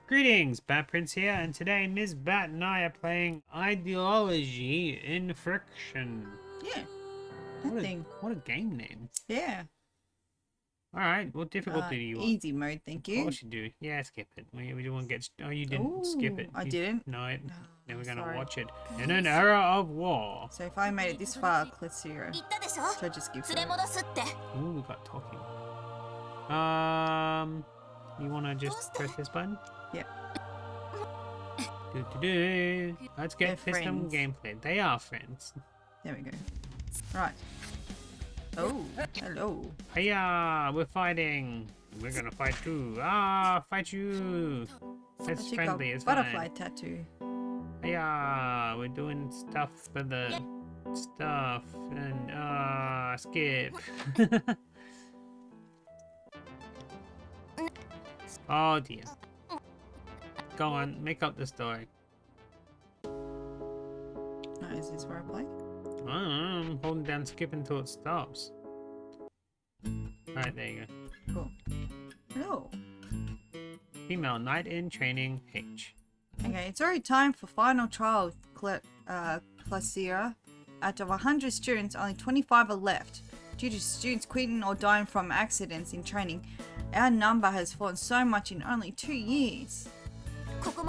Greetings, Batprince here, and today Ms. Bat and I are playing Ideology in Friction. Yeah, that thing. What a game name. Yeah. Alright, what difficulty do you want? Easy mode, thank you. Of course you do. Yeah, skip it. We don't want to get... Oh, you didn't skip it. I didn't? No, then we're going to watch it. Guys. In an era of war. So if I made it this far, let's see. So I just give it. Ooh, we got talking. You want to just press this button? Yeah. Let's get They're system friends. gameplay. They are friends. There we go. Right. Oh, hello. Hiya, we're fighting. We're gonna fight too. Fight you. It's I took friendly, a it's butterfly fine. tattoo. Hiya, we're doing stuff for the stuff. And, skip. Oh dear. Go on, make up the story. Oh, is this where I play? I'm holding down skip until it stops. Alright, there you go. Cool. Hello. Female knight in training H. Okay, it's already time for final trial, Clasira. Out of 100 students, only 25 are left. Due to students quitting or dying from accidents in training, our number has fallen so much in only 2 years.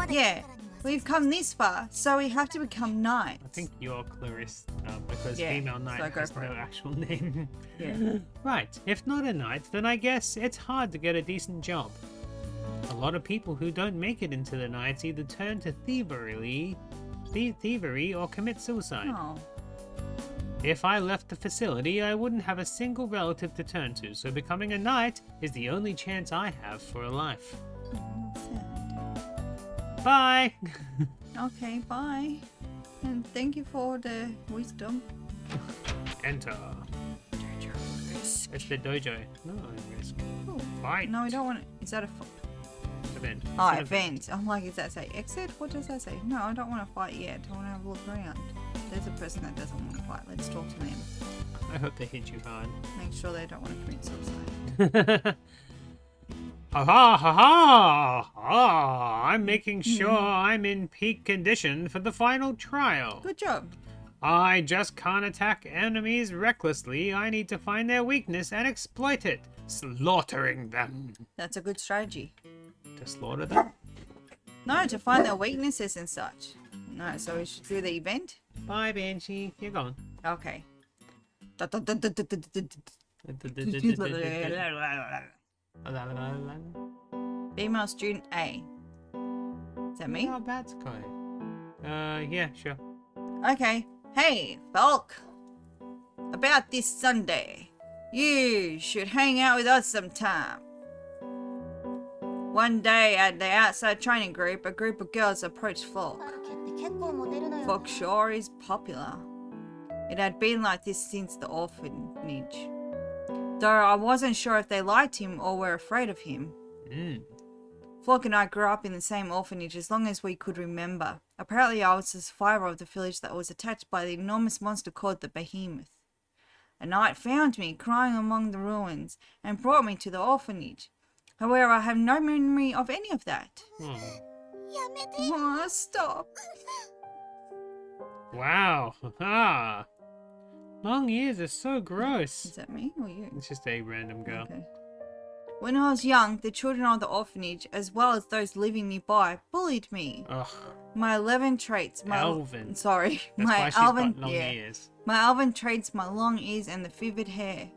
Yeah, we've come this far, so we have to become knights. I think you're Clarisse, because Yeah, female knight so I go has for no it. actual name. Yeah. Right, if not a knight, then I guess it's hard to get a decent job. A lot of people who don't make it into the knights either turn to thievery or commit suicide. Oh. If I left the facility, I wouldn't have a single relative to turn to, so becoming a knight is the only chance I have for a life. Sad. Bye! Okay, bye. And thank you for the wisdom. Enter. It's the dojo. No, risk. Ooh. Fight. No, we don't want it. Is that a Event. It's Oh, an event. I'm like, does that say exit? What does that say? No, I don't want to fight yet. I want to have a look around. There's a person that doesn't want to fight. Let's talk to them. I hope they hit you hard. Make sure they don't want to commit suicide. Ha ha ha ha! Ah, I'm making sure I'm in peak condition for the final trial. Good job. I just can't attack enemies recklessly. I need to find their weakness and exploit it, slaughtering them. That's a good strategy. To slaughter them? No, to find their weaknesses and such. No, so we should do the event? Bye, Banshee. You're gone. Okay. Female student A. Is that me? Oh, that's good. Yeah, sure. Okay. Hey, Falk. About this Sunday, you should hang out with us sometime. One day at the outside training group, a group of girls approached Falk. Falk sure is popular. It had been like this since the orphanage. Though I wasn't sure if they liked him or were afraid of him. Falk and I grew up in the same orphanage as long as we could remember. Apparently I was the survivor of the village that was attacked by the enormous monster called the Behemoth. A knight found me crying among the ruins and brought me to the orphanage. However, I have no memory of any of that. Oh, stop. Wow. Ha. Long ears are so gross. Is that me or you? It's just a random girl. Okay. When I was young, the children of the orphanage, as well as those living nearby, bullied me. Ugh. My 11 traits, Elven. Sorry, That's my why she's Elven, got long ears. my Elven traits, my long ears, and the vivid hair.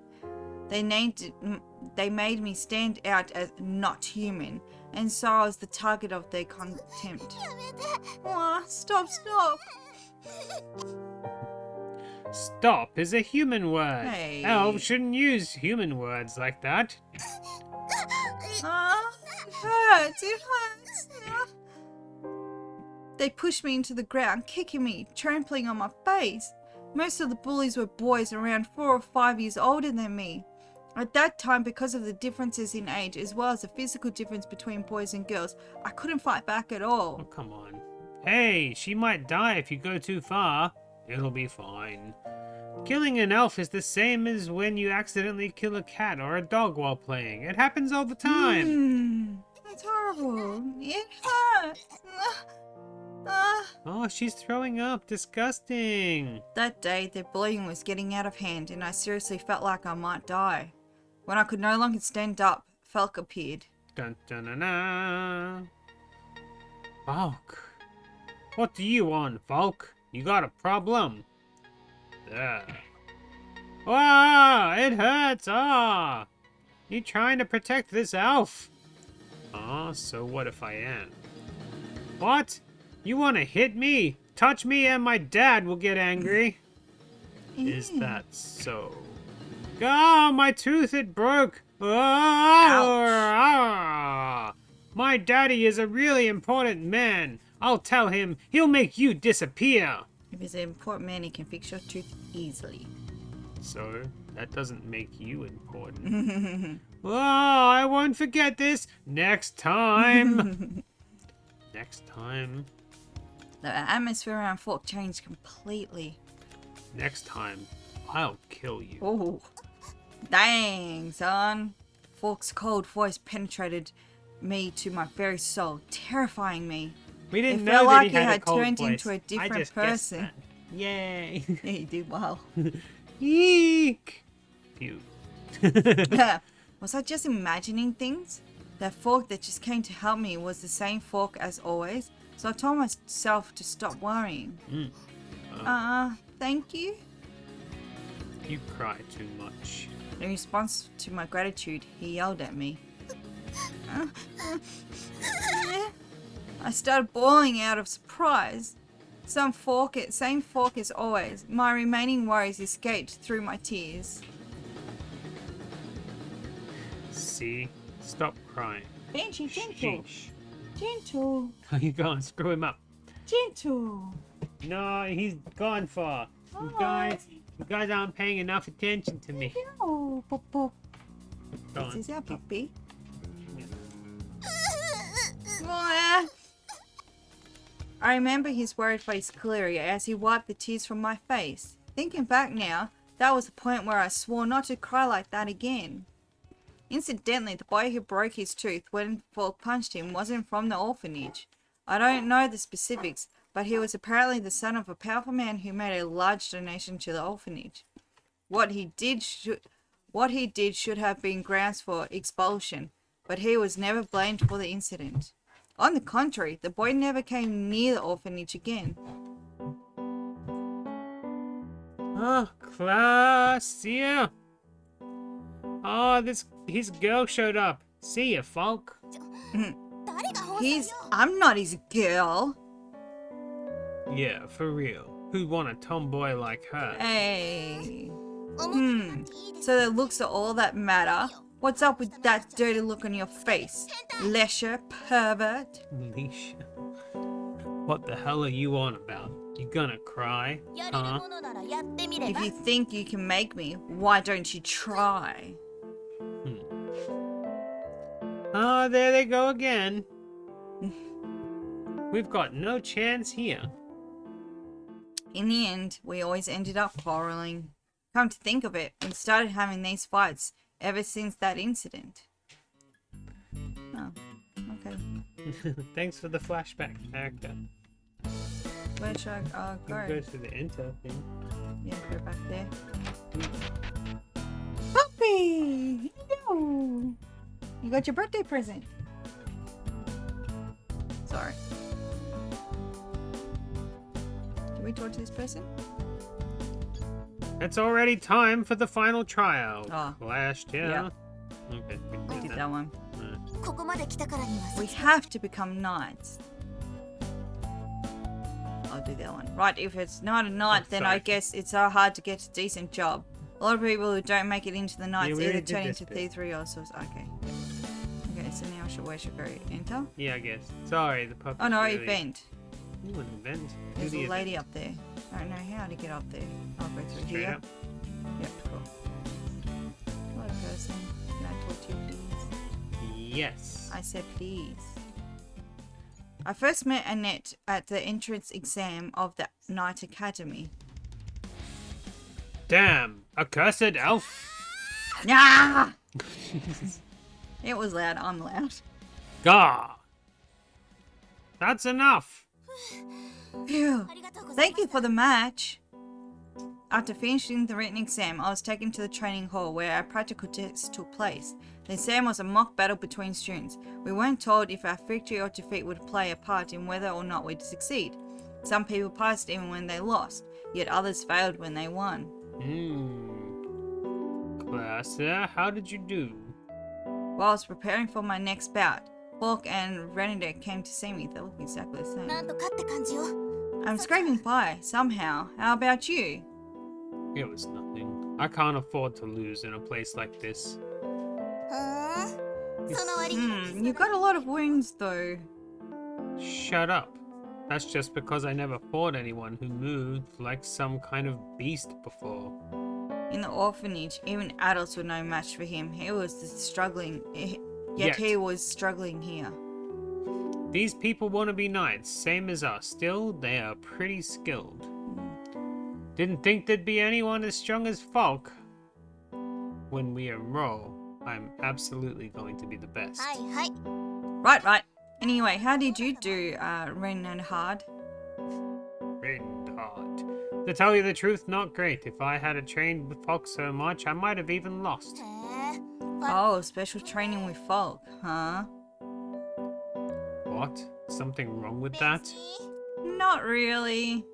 They made me stand out as not human, and so I was the target of their contempt. Aw, stop. Stop is a human word. Hey. Elves shouldn't use human words like that. It hurts. They pushed me into the ground, kicking me, trampling on my face. Most of the bullies were boys around 4 or 5 years older than me. At that time, because of the differences in age, as well as the physical difference between boys and girls, I couldn't fight back at all. Oh, come on. Hey, she might die if you go too far. It'll be fine. Killing an elf is the same as when you accidentally kill a cat or a dog while playing. It happens all the time. That's horrible. horrible. It hurts. Oh, she's throwing up. Disgusting. That day, the bullying was getting out of hand, and I seriously felt like I might die. When I could no longer stand up, Falk appeared. Dun dun dun dun. Falk. What do you want, Falk? You got a problem? There. Ah, it hurts. Ah. You trying to protect this elf? Ah, so what if I am? What? You want to hit me? Touch me and my dad will get angry. Is that so? Ah, my tooth, it broke. Ah, my daddy is a really important man. I'll tell him. He'll make you disappear. If he's an important man, he can fix your tooth easily. So, that doesn't make you important. Oh, I won't forget this. Next time. Next time. The atmosphere around Falk changed completely. Next time, I'll kill you. Oh, dang, son. Falk's cold voice penetrated me to my very soul, terrifying me. We didn't It know felt that like he had a had cold turned voice. into a I different just guessed person. that. Yay. Yeah, you did well. Eek. Phew. Was I just imagining things? That Falk that just came to help me was the same Falk as always, so I told myself to stop worrying. Thank you. You cry too much. In response to my gratitude, he yelled at me. I started bawling out of surprise. Same Falk as always. My remaining worries escaped through my tears. See? Stop crying. Benji, gentle. Sheesh. Gentle. How you going? Screw him up. Gentle. No, he's gone far. You guys aren't paying enough attention to me. No, Pop Pop. Go This on. is our puppy. Yeah. I remember his worried face clearly as he wiped the tears from my face. Thinking back now, that was the point where I swore not to cry like that again. Incidentally, the boy who broke his tooth when Falk punched him wasn't from the orphanage. I don't know the specifics, but he was apparently the son of a powerful man who made a large donation to the orphanage. What he did should have been grounds for expulsion, but he was never blamed for the incident. On the contrary, the boy never came near the orphanage again. Oh, class, see ya. Oh, his girl showed up. See ya, Falk. I'm not his girl. Yeah, for real. Who'd want a tomboy like her? Hey. So the looks are all that matter. What's up with that dirty look on your face? Lesher pervert. Leash. What the hell are you on about? You gonna cry? Huh? If you think you can make me, why don't you try? Oh, there they go again. We've got no chance here. In the end, we always ended up quarreling. Come to think of it, we started having these fights ever since that incident. Oh, okay. Thanks for the flashback character. Where should I go? Go to the enter thing. Yeah, go back there. Puppy! No! You got your birthday present. Sorry. Can we talk to this person? It's already time for the final trial. Oh. Flash, yeah. Okay, we I can did do that one. Alright. We have to become knights. I'll do that one. Right, if it's not a knight, then I sorry. guess it's so hard to get a decent job. A lot of people who don't make it into the knights we either already did turn this into bit. thievery or source. Okay. Okay, so now where should go? Enter? Yeah, I guess. Sorry, the puppy. Oh no, event. Ooh, an event. Do There's the a lady event. up there. I don't know how to get up there. I'll go through Straight here. up. Yep, cool. Hello, person. Can I talk to you, please? Yes. I said please. I first met Annette at the entrance exam of the Knight Academy. Damn, accursed elf. Nah! It was loud. I'm loud. Gah! That's enough! Phew. Thank you for the match. After finishing the written exam, I was taken to the training hall where our practical test took place. The exam was a mock battle between students. We weren't told if our victory or defeat would play a part in whether or not we'd succeed. Some people passed even when they lost, yet others failed when they won. Class, how did you do? While I was preparing for my next bout, Falk and Renita came to see me. They look exactly the same. I'm scraping by, somehow. How about you? It was nothing. I can't afford to lose in a place like this. You've got a lot of wounds, though. Shut up. That's just because I never fought anyone who moved like some kind of beast before. In the orphanage, even adults were no match for him. He was struggling, yet he was struggling here. These people want to be knights, same as us. Still, they are pretty skilled. Didn't think there'd be anyone as strong as Falk. When we enroll, I'm absolutely going to be the best. Right. Anyway, how did you do, Ren and Hard? To tell you the truth, not great. If I had trained with Falk so much, I might have even lost. Oh, special training with Falk, huh? What? Something wrong with that? Not really.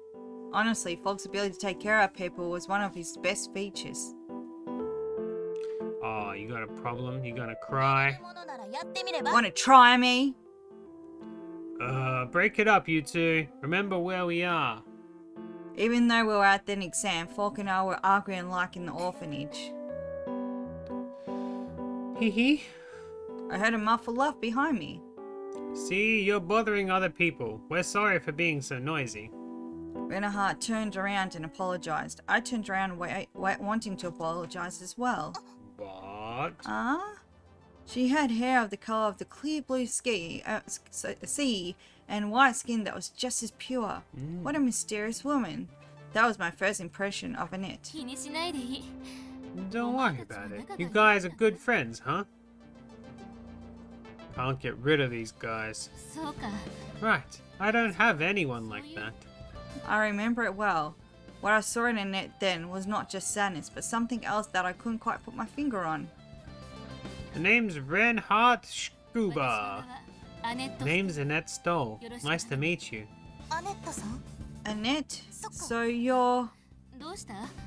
Honestly, Falk's ability to take care of people was one of his best features. Oh, you got a problem? You gonna cry? Wanna try me? Break it up, you two. Remember where we are. Even though we were at an exam, Falk and I were arguing like in the orphanage. Hee. I heard a muffled laugh behind me. See, you're bothering other people. We're sorry for being so noisy. Renahart turned around and apologized. I turned around wanting to apologize as well. What? She had hair of the color of the clear blue sea and white skin that was just as pure. What a mysterious woman. That was my first impression of Annette. Don't worry about it. You guys are good friends, huh? Can't get rid of these guys. Right. I don't have anyone like that. I remember it well. What I saw in Annette then was not just sadness, but something else that I couldn't quite put my finger on. The name's Reinhardt Scuba. Name's Annette Stoll. Nice to meet you. Annette? So you're...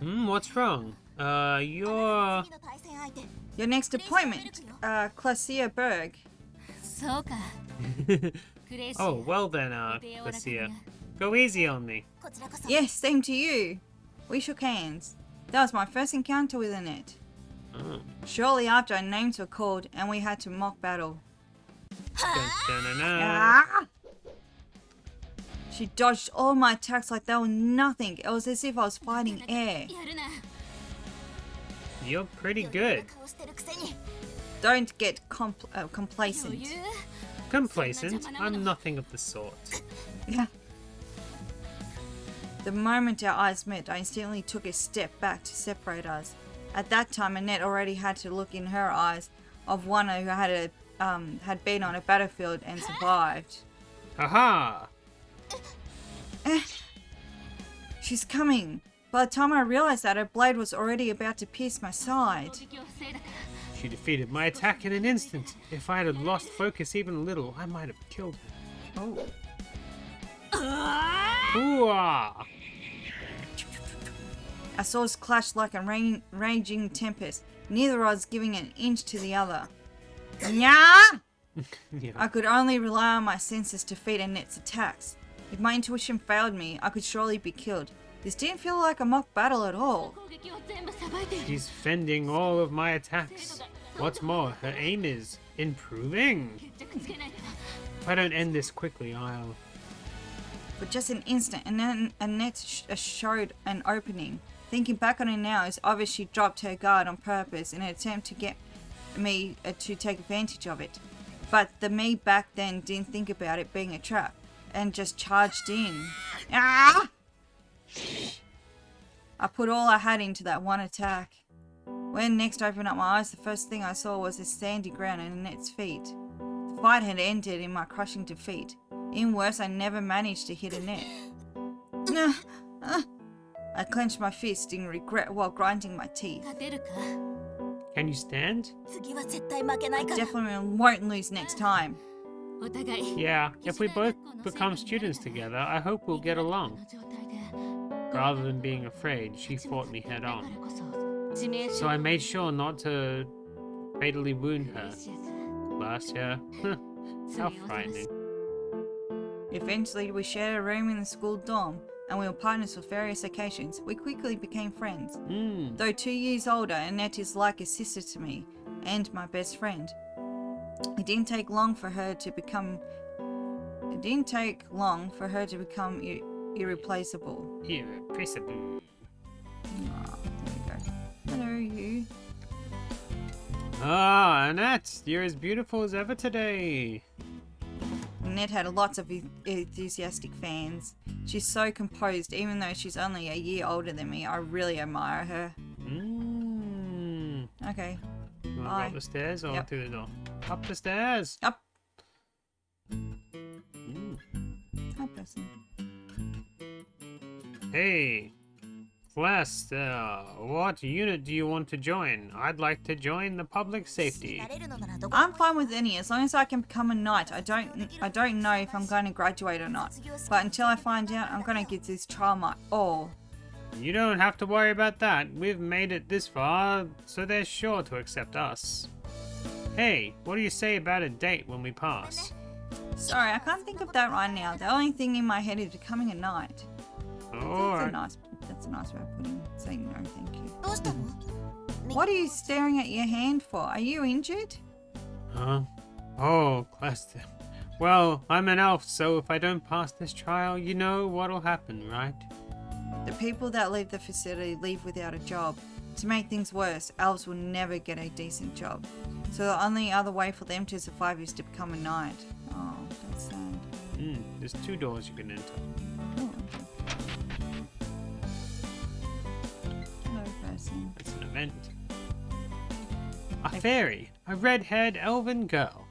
What's wrong? Your next appointment, Clasia Berg. Oh, well then, Clasia. Go easy on me. Yes, same to you. We shook hands. That was my first encounter with Annette. Shortly after, our names were called and we had to mock battle. She dodged all my attacks like they were nothing. It was as if I was fighting air. You're pretty good. Don't get complacent. Complacent? I'm nothing of the sort. Yeah. The moment our eyes met, I instantly took a step back to separate us. At that time, Annette already had to look in her eyes of one who had been on a battlefield and survived. Aha! She's coming. By the time I realized that, her blade was already about to pierce my side. She defeated my attack in an instant. If I had lost focus even a little, I might have killed her. Oh. Ooh-ah! Our swords clashed like a raging tempest, neither of us giving an inch to the other. Nya! Yeah. I could only rely on my senses to feed Annette's attacks. If my intuition failed me, I could surely be killed. This didn't feel like a mock battle at all. She's fending all of my attacks. What's more, her aim is improving. If I don't end this quickly, I'll... For just an instant, and then Annette showed an opening. Thinking back on it now, it's obvious she dropped her guard on purpose in an attempt to get me to take advantage of it. But the me back then didn't think about it being a trap, and just charged in. Ah! I put all I had into that one attack. When next I opened up my eyes, the first thing I saw was the sandy ground and Annette's feet. The fight had ended in my crushing defeat. Even worse, I never managed to hit Annette. I clenched my fist in regret while grinding my teeth. Can you stand? I definitely won't lose next time. Yeah, if we both become students together, I hope we'll get along. Rather than being afraid, she fought me head on. So I made sure not to fatally wound her. Last year. How frightening. Eventually, we shared a room in the school dorm, and we were partners for various occasions. We quickly became friends. Though 2 years older, Annette is like a sister to me, and my best friend. It didn't take long for her to become irreplaceable. Irreplaceable. Oh, there we go. Hello, you. Ah, Annette, you're as beautiful as ever today. Annette had lots of enthusiastic fans. She's so composed, even though she's only a year older than me. I really admire her. Okay. You want to go up the stairs or Yep. through the door? Up the stairs. Up. Mm. Hi, person. Hey, West, what unit do you want to join? I'd like to join the public safety. I'm fine with any, as long as I can become a knight. I don't know if I'm going to graduate or not, but until I find out, I'm going to give this trial my all. You don't have to worry about that. We've made it this far, so they're sure to accept us. Hey, what do you say about a date when we pass? Sorry, I can't think of that right now. The only thing in my head is becoming a knight. Alright. That's a nice way of saying no, thank you. What are you staring at your hand for? Are you injured? Huh? Oh, Cluster. Well, I'm an elf, so if I don't pass this trial, you know what'll happen, right? The people that leave the facility leave without a job. To make things worse, elves will never get a decent job. So the only other way for them to survive is to become a knight. Oh, that's sad. There's 2 doors you can enter. Oh, okay. Hello, person. It's an event. A fairy, a red-haired elven girl.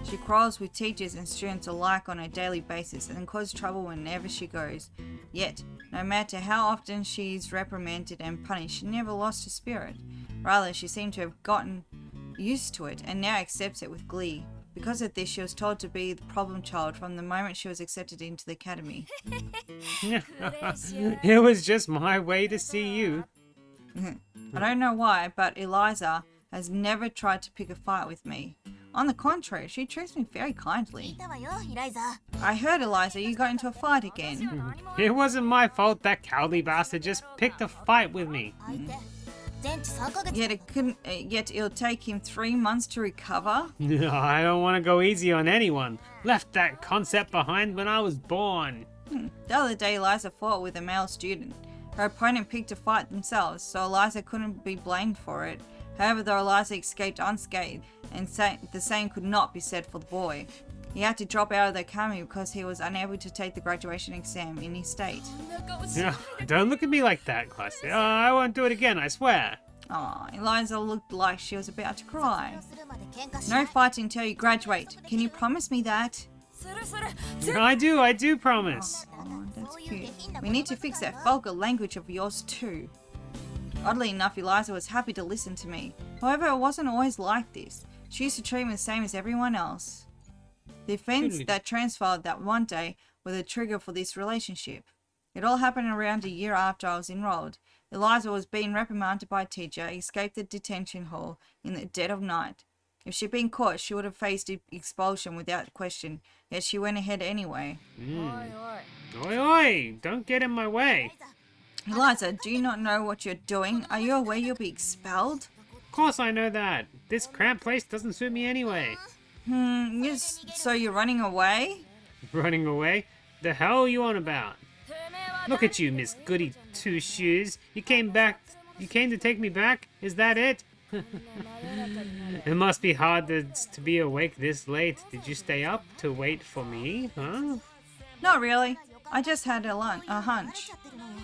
She quarrels with teachers and students alike on a daily basis and causes trouble whenever she goes. Yet, no matter how often she is reprimanded and punished, she never lost her spirit. Rather, she seemed to have gotten used to it and now accepts it with glee. Because of this, she was told to be the problem child from the moment she was accepted into the academy. It was just my way to see you. I don't know why, but Eliza has never tried to pick a fight with me. On the contrary, she treats me very kindly. I heard, Eliza, you got into a fight again. It wasn't my fault that cowardly bastard just picked a fight with me. Yet it'll take him 3 months to recover. I don't want to go easy on anyone. Left that concept behind when I was born. The other day, Eliza fought with a male student. Her opponent picked a fight themselves, so Eliza couldn't be blamed for it. However, though Eliza escaped unscathed, and the same could not be said for the boy. He had to drop out of the academy because he was unable to take the graduation exam in his state. Don't look at me like that, Classy. I won't do it again, I swear. Aw, Eliza looked like she was about to cry. No fighting until you graduate. Can you promise me that? I do promise. Oh, that's cute. We need to fix that vulgar language of yours too. Oddly enough, Eliza was happy to listen to me. However, it wasn't always like this. She used to treat me the same as everyone else. The events that transpired that one day were the trigger for this relationship. It all happened around a year after I was enrolled. Eliza was being reprimanded by a teacher, escaped the detention hall in the dead of night. If she'd been caught, she would have faced expulsion without question, yet she went ahead anyway. Oi, oi! Don't get in my way. Eliza, do you not know what you're doing? Are you aware you'll be expelled? Of course I know that. This cramped place doesn't suit me anyway. Yes, so you're running away? Running away? The hell are you on about? Look at you, Miss Goody Two Shoes. You came to take me back? Is that it? It must be hard to be awake this late. Did you stay up to wait for me, huh? Not really. I just had a hunch.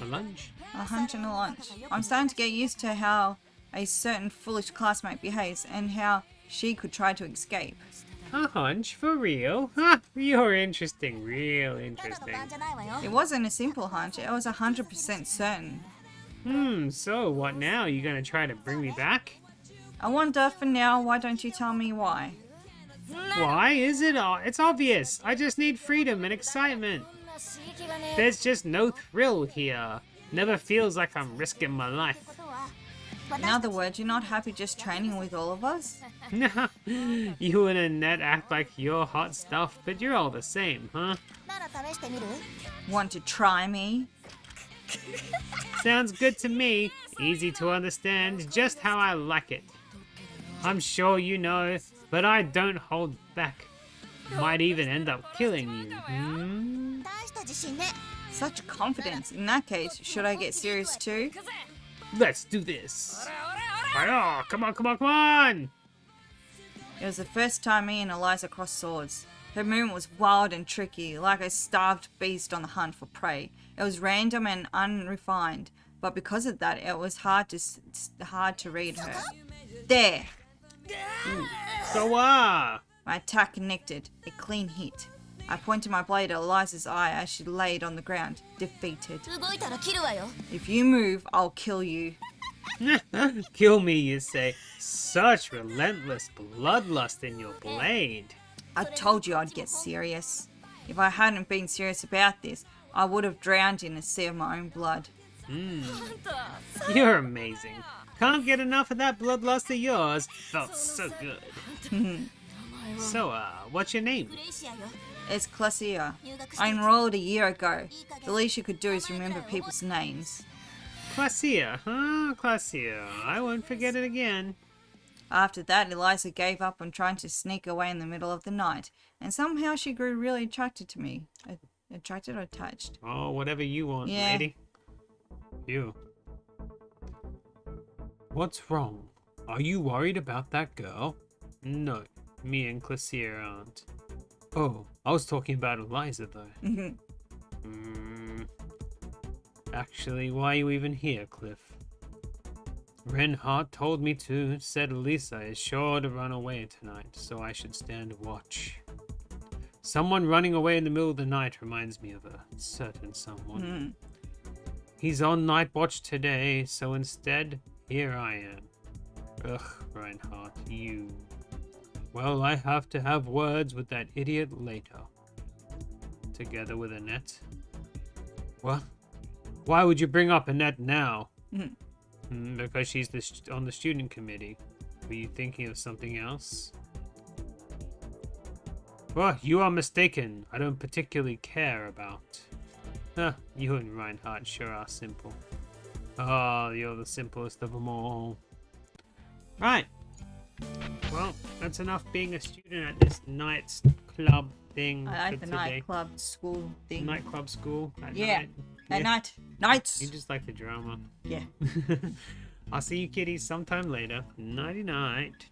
A lunch? A hunch and a lunch. I'm starting to get used to how a certain foolish classmate behaves and how she could try to escape. A hunch for real? Huh, you're interesting, real interesting. It wasn't a simple hunch, it was 100% certain. So what now? You gonna try to bring me back? I wonder for now, why don't you tell me why? Why is it? It's obvious. I just need freedom and excitement. There's just no thrill here. Never feels like I'm risking my life. In other words, you're not happy just training with all of us? You and Annette act like you're hot stuff, but you're all the same, huh? Want to try me? Sounds good to me. Easy to understand, just how I like it. I'm sure you know, but I don't hold back. Might even end up killing you. Such confidence. In that case, should I get serious too? Let's do this. Hi-yah, come on, come on, come on! It was the first time me and Eliza crossed swords. Her movement was wild and tricky, like a starved beast on the hunt for prey. It was random and unrefined, but because of that, it was hard to read her. There! So, My attack connected. A clean hit. I pointed my blade at Eliza's eye as she laid on the ground, defeated. If you move, I'll kill you. Kill me, you say. Such relentless bloodlust in your blade. I told you I'd get serious. If I hadn't been serious about this, I would have drowned in a sea of my own blood. You're amazing. Can't get enough of that bloodlust of yours. Felt so good. So, what's your name? It's Clasia. I enrolled a year ago. The least you could do is remember people's names. Clasia, huh? Clasia. I won't forget it again. After that, Eliza gave up on trying to sneak away in the middle of the night, and somehow she grew really attracted to me. Attracted or attached? Oh, whatever you want, Yeah. lady. You. What's wrong? Are you worried about that girl? No, me and Clasia aren't. Oh, I was talking about Eliza, though. Actually, why are you even here, Cliff? Reinhardt told me to. Said Eliza is sure to run away tonight, so I should stand watch. Someone running away in the middle of the night reminds me of a certain someone. He's on night watch today, so instead, here I am. Ugh, Reinhardt, you. Well, I have to have words with that idiot later. Together with Annette. What? Why would you bring up Annette now? Because she's on the student committee. Were you thinking of something else? Well, you are mistaken. I don't particularly care about... you and Reinhardt sure are simple. Oh, you're the simplest of them all. Right. Well, that's enough being a student at this night's club thing. I like for the today. nightclub school thing. Nightclub school at Yeah. night. At night. Nights. You just like the drama. Yeah. I'll see you kiddies sometime later. Nighty night.